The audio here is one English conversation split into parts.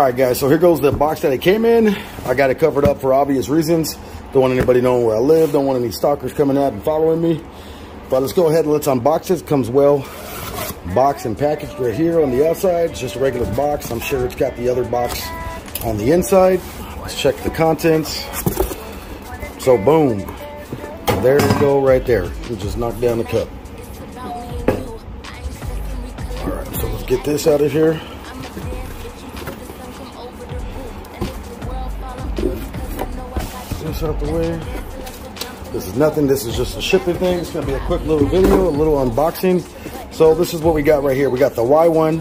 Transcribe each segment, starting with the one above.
Alright guys, so here goes the box that it came in. I got it covered up for obvious reasons. Don't want anybody knowing where I live. Don't want any stalkers coming out and following me. But let's go ahead and let's unbox it. It comes well boxed and packaged right here on the outside. It's just a regular box. I'm sure it's got the other box on the inside. Let's check the contents. So boom. There you go right there. We just knocked down the cup. Alright, so let's get this out of here. This out the way. This is nothing. This is just a shipping thing. It's going to be a quick little video, a little unboxing. So this is what we got right here. We got the Y1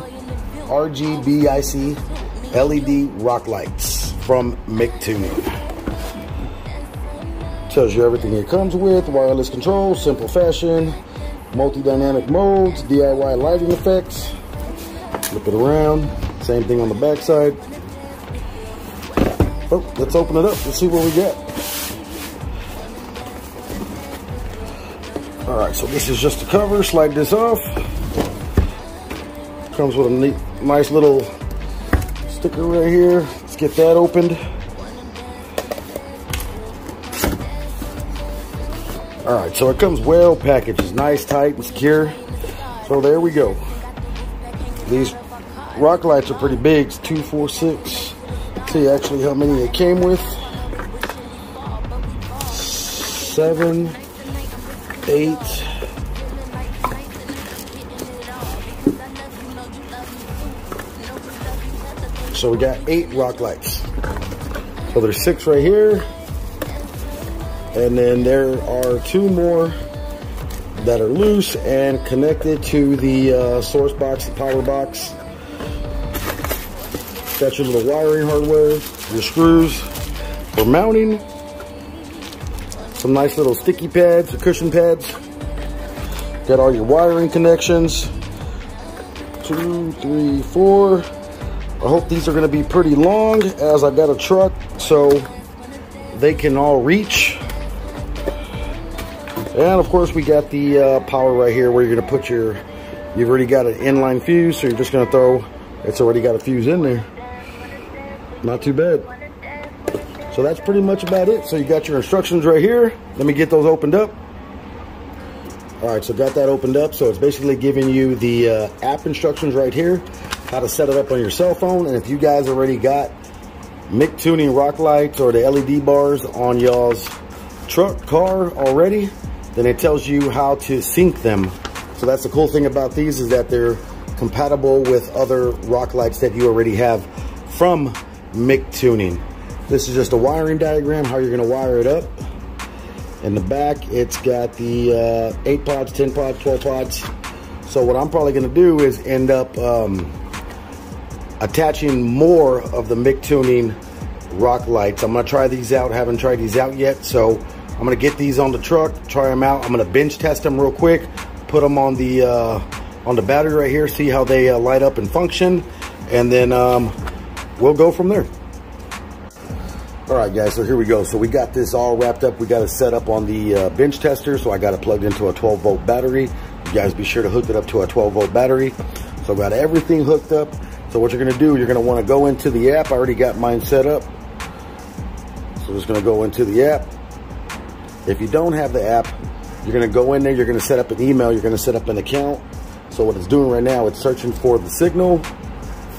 RGBIC LED rock lights from Mictuning. Tells you everything it comes with. Wireless control, simple fashion, multi-dynamic modes, DIY lighting effects. Flip it around. Same thing on the back side. Oh, let's open it up. Let's see what we got. Alright, so this is just the cover. Slide this off. Comes with a nice little sticker right here. Let's get that opened. Alright, so it comes well packaged. It's nice, tight, and secure. So there we go. These rock lights are pretty big. It's 2, 4, 6. See actually how many it came with. 7, 8. So we got 8 rock lights. So there's 6 right here. And then there are 2 more that are loose and connected to the source box, the power box. Got your little wiring hardware, your screws for mounting, some nice little sticky pads, or cushion pads. Got all your wiring connections. 2, 3, 4. I hope these are going to be pretty long, as I've got a truck so they can all reach. And of course we got the power right here where you're going to put your, you've already got an inline fuse, so you're just going to throw, it's already got a fuse in there. Not too bad. So that's pretty much about it. So you got your instructions right here. Let me get those opened up. Alright, so got that opened up. So it's basically giving you the app instructions right here, how to set it up on your cell phone. And if you guys already got Mictuning rock lights or the LED bars on y'all's truck, car already, then it tells you how to sync them. So that's the cool thing about these, is that they're compatible with other rock lights that you already have from Mictuning. This is just a wiring diagram, how you're going to wire it up. In the back, it's got the 8 pods, 10 pods, 12 pods. So what I'm probably going to do is end up attaching more of the Mictuning rock lights. I'm going to try these out. Haven't tried these out yet, so I'm going to get these on the truck, try them out. I'm going to bench test them real quick, put them on the battery right here, see how they light up and function, and then we'll go from there. All right, guys, so here we go. So we got this all wrapped up. We got it set up on the bench tester, so I got it plugged into a 12-volt battery. You guys be sure to hook it up to a 12-volt battery. So I got everything hooked up. So what you're going to do, you're going to want to go into the app. I already got mine set up. So just going to go into the app. If you don't have the app, you're going to go in there. You're going to set up an email. You're going to set up an account. So what it's doing right now, it's searching for the signal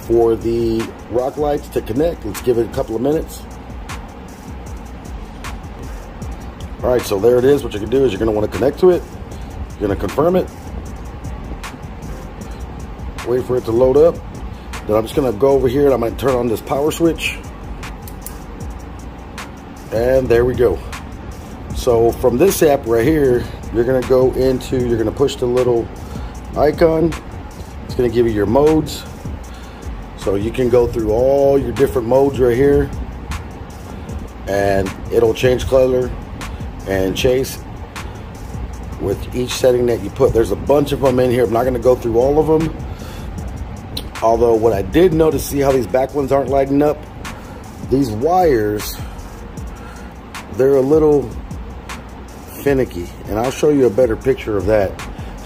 for the rock lights to connect. Let's give it a couple of minutes. All right, so there it is. What you can do is you're going to want to connect to it. You're going to confirm it. Wait for it to load up. Then I'm just going to go over here and I'm going to turn on this power switch. And there we go. So from this app right here, you're going to go into, you're going to push the little icon. It's going to give you your modes. So you can go through all your different modes right here. And it'll change color and chase with each setting that you put. There's a bunch of them in here. I'm not going to go through all of them. Although what I did notice, see how these back ones aren't lighting up? These wires, they're a little finicky, and I'll show you a better picture of that.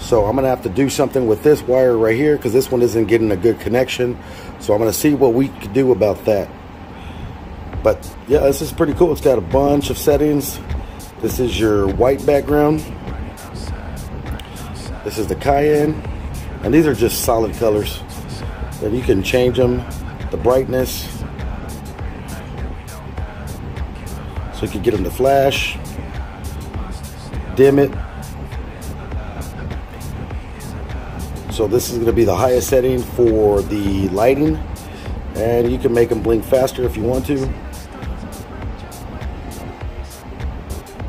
So I'm gonna have to do something with this wire right here because this one isn't getting a good connection. So I'm gonna see what we can do about that. But yeah, this is pretty cool. It's got a bunch of settings. This is your white background. This is the cayenne. And these are just solid colors. Then you can change them, the brightness. So you can get them to flash, dim it. So this is going to be the highest setting for the lighting, and you can make them blink faster if you want to.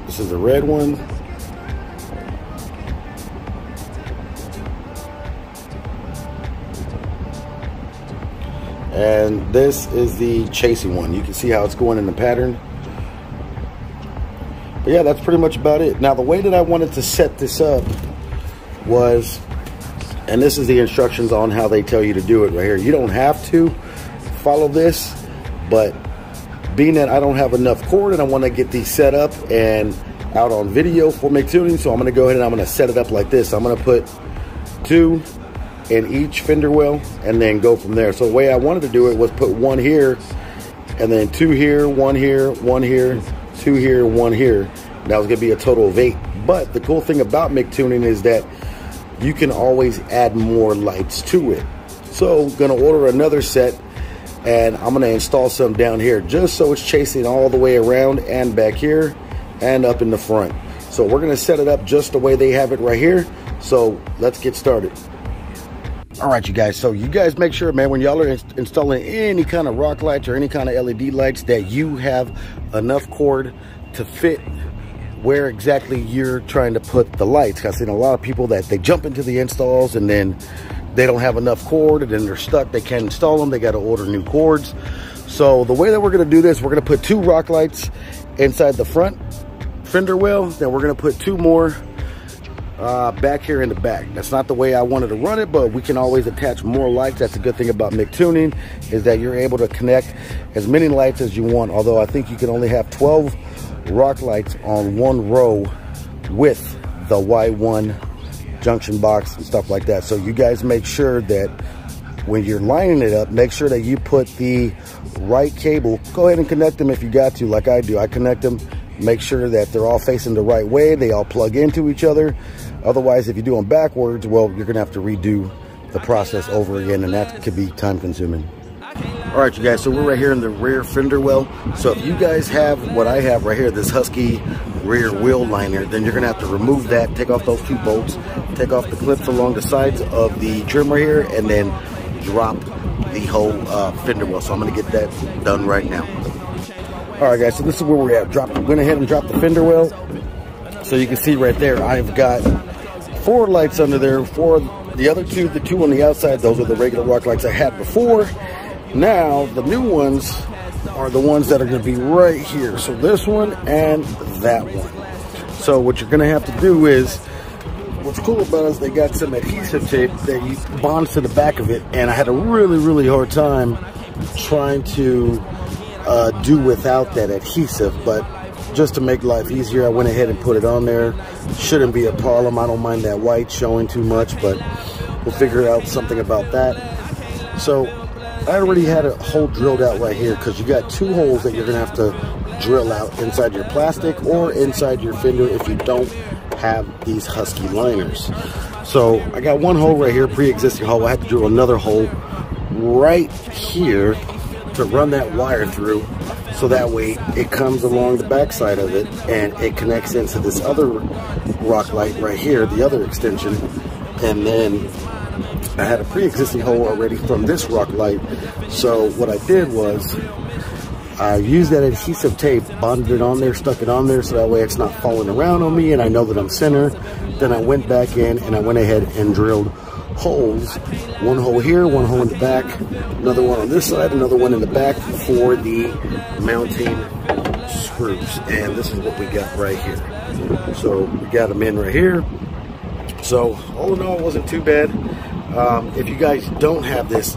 This is the red one. And this is the chasing one. You can see how it's going in the pattern. But yeah, that's pretty much about it. Now the way that I wanted to set this up was, and this is the instructions on how they tell you to do it right here. You don't have to follow this, but being that I don't have enough cord and I want to get these set up and out on video for Mictuning, so I'm going to go ahead and I'm going to set it up like this. I'm going to put 2 in each fender well and then go from there. So the way I wanted to do it was put 1 here and then 2 here, 1 here, 1 here, 2 here, 1 here. That was going to be a total of 8. But the cool thing about Mictuning is that you can always add more lights to it. So I'm going to order another set, and I'm going to install some down here just so it's chasing all the way around and back here and up in the front. So we're going to set it up just the way they have it right here. So let's get started. All right, you guys. So you guys make sure, man, when y'all are installing any kind of rock lights or any kind of LED lights, that you have enough cord to fit where exactly you're trying to put the lights. I've seen a lot of people that they jump into the installs and then they don't have enough cord and then they're stuck. They can't install them. They got to order new cords. So the way that we're going to do this, we're going to put 2 rock lights inside the front fender well. Then we're going to put 2 more back here in the back. That's not the way I wanted to run it, but we can always attach more lights. That's a good thing about Mictuning, is that you're able to connect as many lights as you want. Although I think you can only have 12 rock lights on 1 row with the Y1 junction box and stuff like that. So you guys make sure that when you're lining it up, make sure that you put the right cable. Go ahead and connect them if you got to, like I do. I connect them, make sure that they're all facing the right way. They all plug into each other. Otherwise, if you do them backwards, well, you're gonna have to redo the process over again, and that could be time consuming. All right, you guys, so we're right here in the rear fender well. So if you guys have what I have right here, this Husky rear wheel liner, then you're gonna have to remove that, take off those 2 bolts, take off the clips along the sides of the trimmer here, and then drop the whole fender well. So I'm gonna get that done right now. All right, guys, so this is where we're at. Went ahead and dropped the fender well. So you can see right there, I've got 4 lights under there. 4, the other 2, the 2 on the outside, those are the regular rock lights I had before. Now, the new ones are the ones that are going to be right here. So this one and that one. So what you're going to have to do is, what's cool about it is they got some adhesive tape that bonds to the back of it. And I had a really, really hard time trying to do without that adhesive. But just to make life easier, I went ahead and put it on there. Shouldn't be a problem. I don't mind that white showing too much, but we'll figure out something about that. So I already had a hole drilled out right here, because you got 2 holes that you're gonna have to drill out inside your plastic or inside your fender if you don't have these Husky liners. So I got 1 hole right here, pre-existing hole. I had to drill another hole right here to run that wire through, so that way it comes along the back side of it and it connects into this other rock light right here, the other extension. And then I had a pre-existing hole already from this rock light. So what I did was I used that adhesive tape, bonded it on there, stuck it on there, so that way it's not falling around on me and I know that I'm center. Then I went back in and I went ahead and drilled holes. 1 hole here, 1 hole in the back, another one on this side, another one in the back for the mounting screws. And this is what we got right here. So we got them in right here. So all in all, it wasn't too bad. If you guys don't have this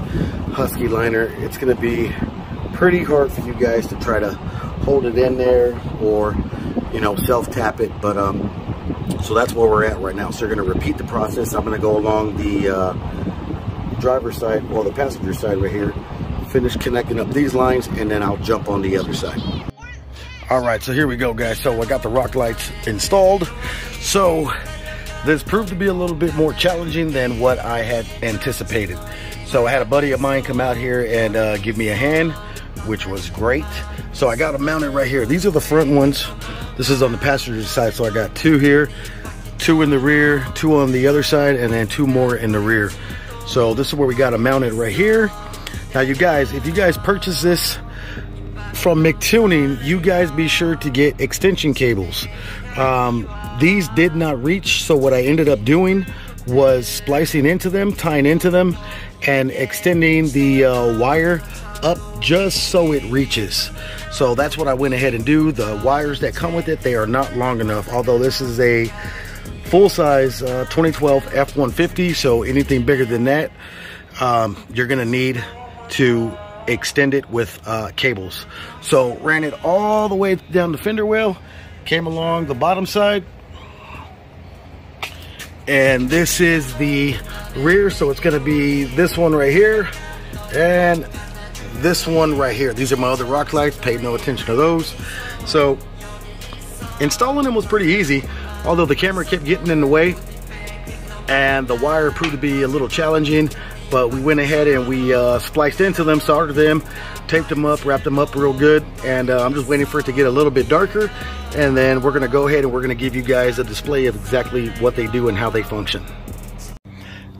Husky liner, it's going to be pretty hard for you guys to try to hold it in there or, you know, self-tap it. But So that's where we're at right now. So you're going to repeat the process. I'm going to go along the driver's side, or the passenger side right here, finish connecting up these lines, and then I'll jump on the other side. All right, so here we go, guys. So I got the rock lights installed. So this proved to be a little bit more challenging than what I had anticipated. So I had a buddy of mine come out here and give me a hand, which was great. So I got them mounted right here. These are the front ones. This is on the passenger side. So I got 2 here, 2 in the rear, 2 on the other side, and then 2 more in the rear. So this is where we got them mounted right here. Now you guys, if you guys purchase this from Mictuning, you guys be sure to get extension cables. These did not reach, so what I ended up doing was splicing into them, tying into them, and extending the wire up just so it reaches. So that's what I went ahead and do. The wires that come with it, they are not long enough, although this is a full-size 2012 F-150, so anything bigger than that, you're gonna need to extend it with cables. So ran it all the way down the fender well, came along the bottom side, and this is the rear. So it's gonna be this one right here and this one right here. These are my other rock lights, paid no attention to those. So installing them was pretty easy, although the camera kept getting in the way and the wire proved to be a little challenging. But we went ahead and we spliced into them, soldered them, taped them up, wrapped them up real good. And I'm just waiting for it to get a little bit darker. And then we're gonna go ahead and we're gonna give you guys a display of exactly what they do and how they function.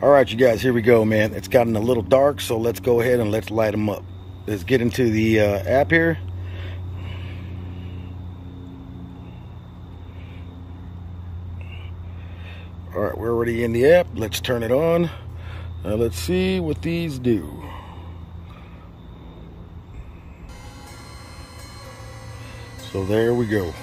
All right, you guys, here we go, man. It's gotten a little dark, so let's go ahead and let's light them up. Let's get into the app here. All right, we're already in the app. Let's turn it on. Now let's see what these do. So there we go.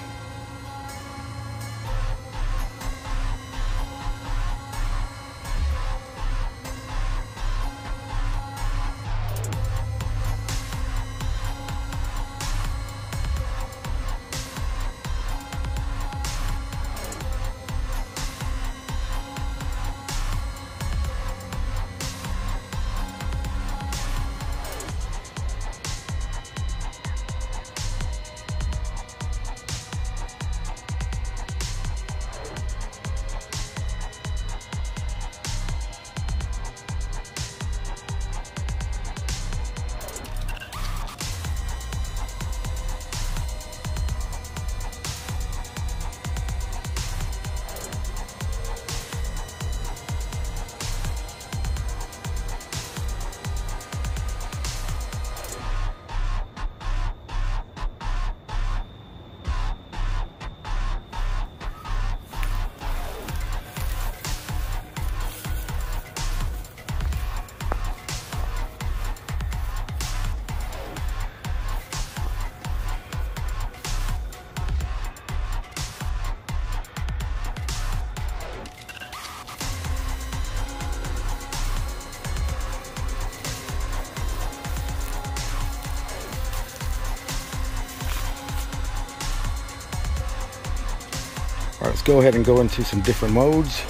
All right, let's go ahead and go into some different modes.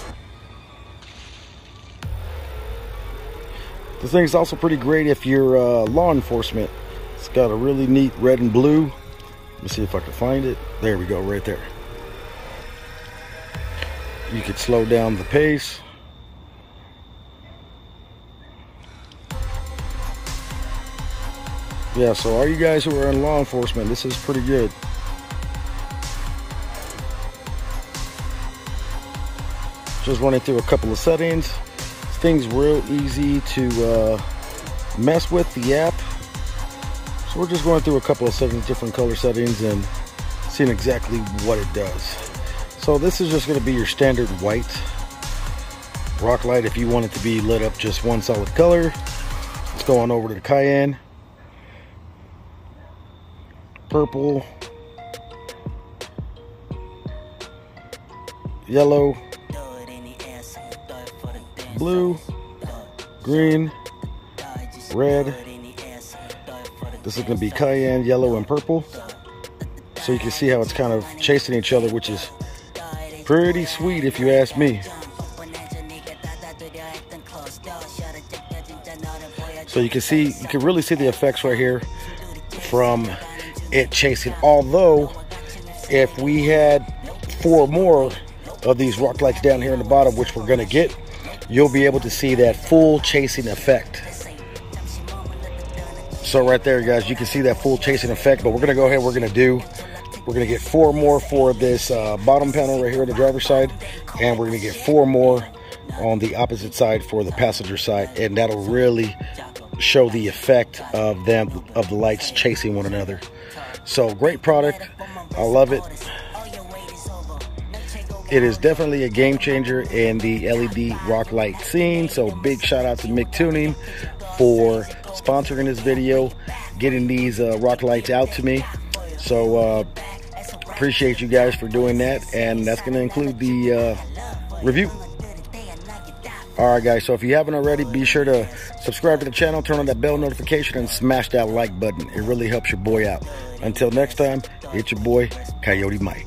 This thing is also pretty great if you're law enforcement. It's got a really neat red and blue. Let me see if I can find it. There we go, right there. You could slow down the pace. Yeah, so all you guys who are in law enforcement, this is pretty good. Just running through a couple of settings. This thing's real easy to mess with, the app. So we're just going through a couple of settings, different color settings, and seeing exactly what it does. So this is just going to be your standard white rock light if you want it to be lit up just one solid color. Let's go on over to the cayenne. Purple. Yellow. Blue, green, red. This is going to be cayenne, yellow, and purple. So you can see how it's kind of chasing each other, which is Pretty sweet if you ask me. So you can really see the effects right here from it chasing. Although if we had 4 more of these rock lights down here in the bottom, which we're going to get, you'll be able to see that full chasing effect. So right there, guys, you can see that full chasing effect. But we're going to go ahead, we're going to get 4 more for this bottom panel right here on the driver's side, and we're going to get 4 more on the opposite side for the passenger side, and that'll really show the effect of the lights chasing one another. So great product, I love it. It is definitely a game changer in the LED rock light scene. So big shout out to Mictuning for sponsoring this video, getting these rock lights out to me. So appreciate you guys for doing that, and that's going to include the review. Alright guys, so if you haven't already, be sure to subscribe to the channel, turn on that bell notification, and smash that like button. It really helps your boy out. Until next time, it's your boy, Coyote Mike.